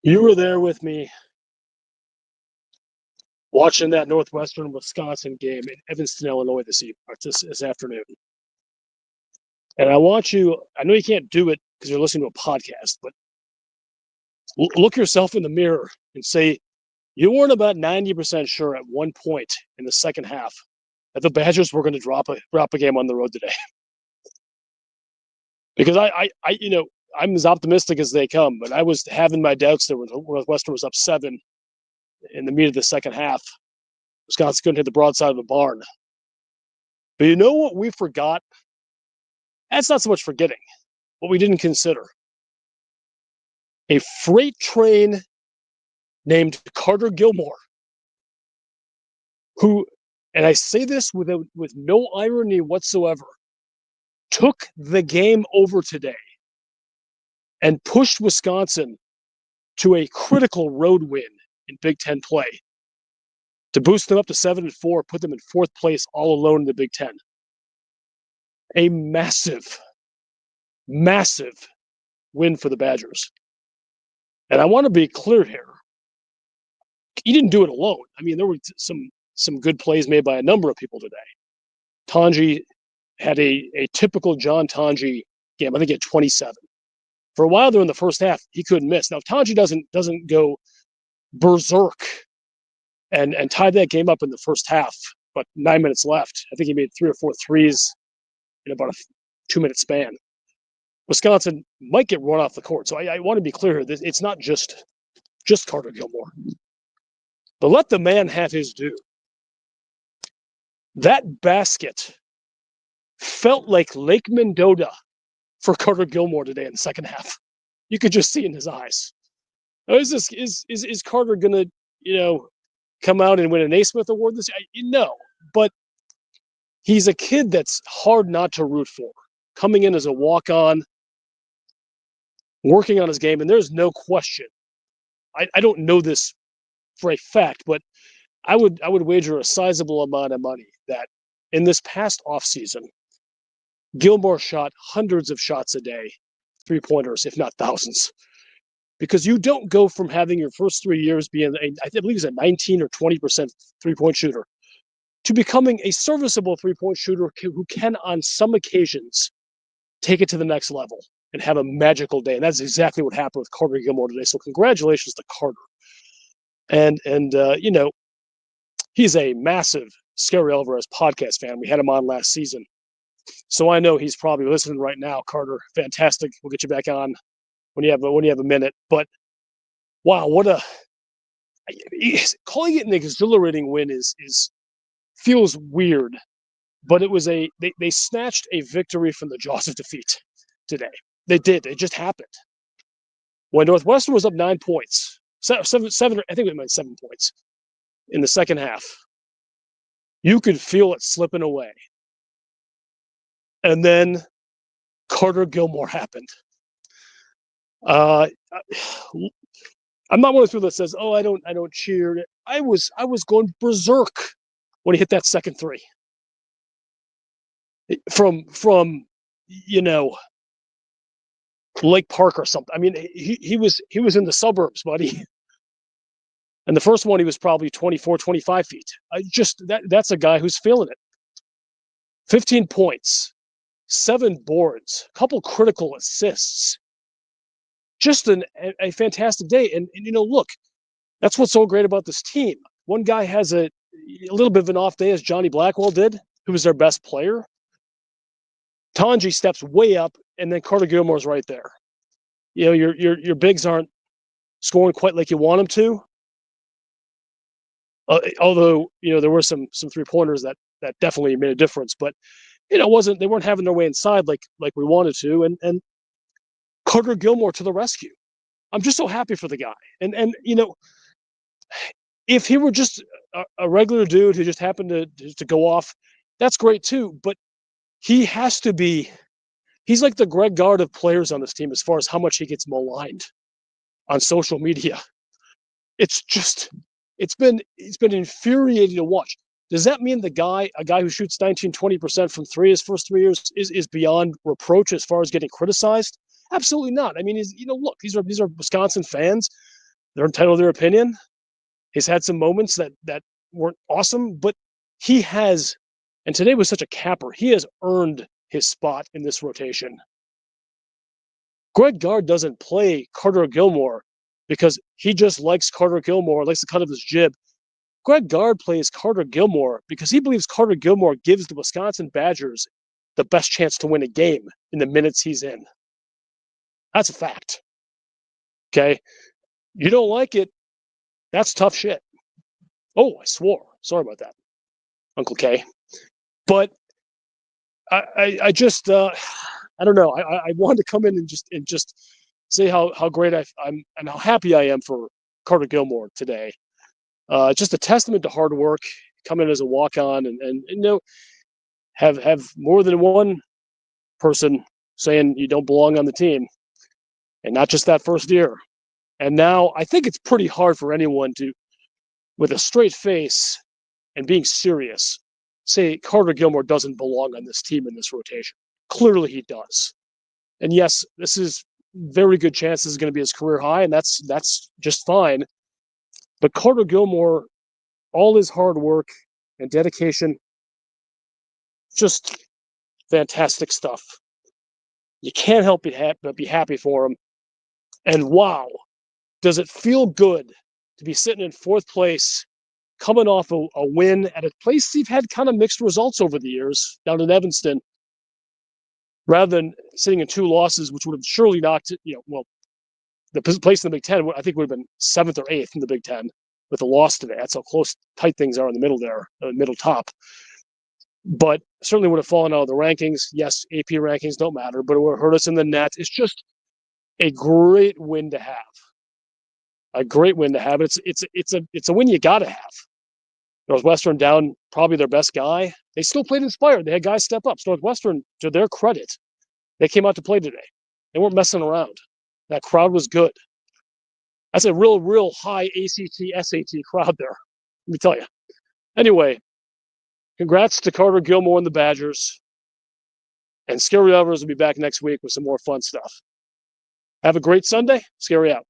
You were there with me watching that Northwestern Wisconsin game in Evanston, Illinois this afternoon. And I know you can't do it because you're listening to a podcast, but look yourself in the mirror and say, you weren't about 90% sure at one point in the second half that the Badgers were going to drop a game on the road today. Because I'm as optimistic as they come, but I was having my doubts that Northwestern was up 7 in the meat of the second half. Wisconsin couldn't hit the broadside of the barn. But you know what we forgot? That's not so much forgetting. What we didn't consider. A freight train named Carter Gilmore, who, and I say this with no irony whatsoever, took the game over today and pushed Wisconsin to a critical road win in Big Ten play to boost them up to 7-4, put them in fourth place all alone in the Big Ten. A massive, massive win for the Badgers. And I want to be clear here. He didn't do it alone. I mean, there were some good plays made by a number of people today. Tanji had a typical John Tanji game. I think he had 27. For a while there in the first half, he couldn't miss. Now, Tanji doesn't go berserk and tie that game up in the first half, but 9 minutes left. I think he made 3 or 4 threes in about a 2-minute span. Wisconsin might get run off the court. So I want to be clear here. It's not just Carter Gilmore. But let the man have his due. That basket felt like Lake Mendota for Carter Gilmore today in the second half. You could just see in his eyes. Is Carter gonna, come out and win an Naismith Award this year? No, but he's a kid that's hard not to root for. Coming in as a walk-on, working on his game, and there's no question. I don't know this for a fact, but I would wager a sizable amount of money that in this past offseason, Gilmore shot hundreds of shots a day, three-pointers, if not thousands. Because you don't go from having your first 3 years being, I believe he's a 19 or 20% three-point shooter, to becoming a serviceable three-point shooter who can, on some occasions, take it to the next level and have a magical day. And that's exactly what happened with Carter Gilmore today. So congratulations to Carter. And he's a massive Scary Alvarez podcast fan. We had him on last season. So I know he's probably listening right now. Carter, fantastic. We'll get you back on when you have a minute. But wow, calling it an exhilarating win is feels weird. But it was they snatched a victory from the jaws of defeat today. They did. It just happened. When Northwestern was up 9 points, seven, I think it meant 7 points in the second half, you could feel it slipping away. And then Carter Gilmore happened. I'm not one of those people that says, "Oh, I don't cheer." I was going berserk when he hit that second three from Lake Park or something. I mean, he was in the suburbs, buddy. And the first one, he was probably 24, 25 feet. That's a guy who's feeling it. 15 points, 7 boards, a couple critical assists. Just a fantastic day. And look, that's what's so great about this team. One guy has a little bit of an off day, as Johnny Blackwell did, who was their best player. Tanji steps way up, and then Carter Gilmore's right there. Your bigs aren't scoring quite like you want them to. Although there were some 3-pointers that definitely made a difference, but they weren't having their way inside like we wanted to, and Carter Gilmore to the rescue. I'm just so happy for the guy, and if he were just a regular dude who just happened to go off, that's great too. But he has to be. He's like the Greg Gard of players on this team as far as how much he gets maligned on social media. It's been infuriating to watch. Does that mean a guy who shoots 19, 20% from three his first 3 years is beyond reproach as far as getting criticized? Absolutely not. I mean, look, these are Wisconsin fans. They're entitled to their opinion. He's had some moments that weren't awesome, but he has, and today was such a capper. He has earned his spot in this rotation. Greg Gard doesn't play Carter Gilmore because he just likes Carter Gilmore, likes the cut of his jib. Greg Gard plays Carter Gilmore because he believes Carter Gilmore gives the Wisconsin Badgers the best chance to win a game in the minutes he's in. That's a fact. Okay? You don't like it, that's tough shit. Oh, I swore. Sorry about that, Uncle K. But I just I don't know. I wanted to come in and just say how great I'm and how happy I am for Carter Gilmore today. Just a testament to hard work, come in as a walk on, and you know have more than one person saying you don't belong on the team, and not just that first year. And now I think it's pretty hard for anyone to, with a straight face and being serious, say Carter Gilmore doesn't belong on this team in this rotation. Clearly he does. And yes, this is very good chance this is going to be his career high, and that's just fine. But Carter Gilmore, all his hard work and dedication, just fantastic stuff. You can't help but be happy for him. And wow, does it feel good to be sitting in fourth place, coming off a win at a place you've had kind of mixed results over the years down in Evanston, rather than sitting in two losses, which would have surely knocked, the place in the Big Ten, I think would have been 7th or 8th in the Big Ten with a loss today. That's how close, tight things are in the middle there, middle top. But certainly would have fallen out of the rankings. Yes, AP rankings don't matter, but it would have hurt us in the net. It's just a great win to have. A great win to have. It's a win you got to have. Northwestern down probably their best guy. They still played inspired. They had guys step up. So Northwestern, to their credit, they came out to play today. They weren't messing around. That crowd was good. That's a real high ACT, SAT crowd there. Let me tell you. Anyway, congrats to Carter Gilmore and the Badgers. And Scary Evers will be back next week with some more fun stuff. Have a great Sunday. Scary out.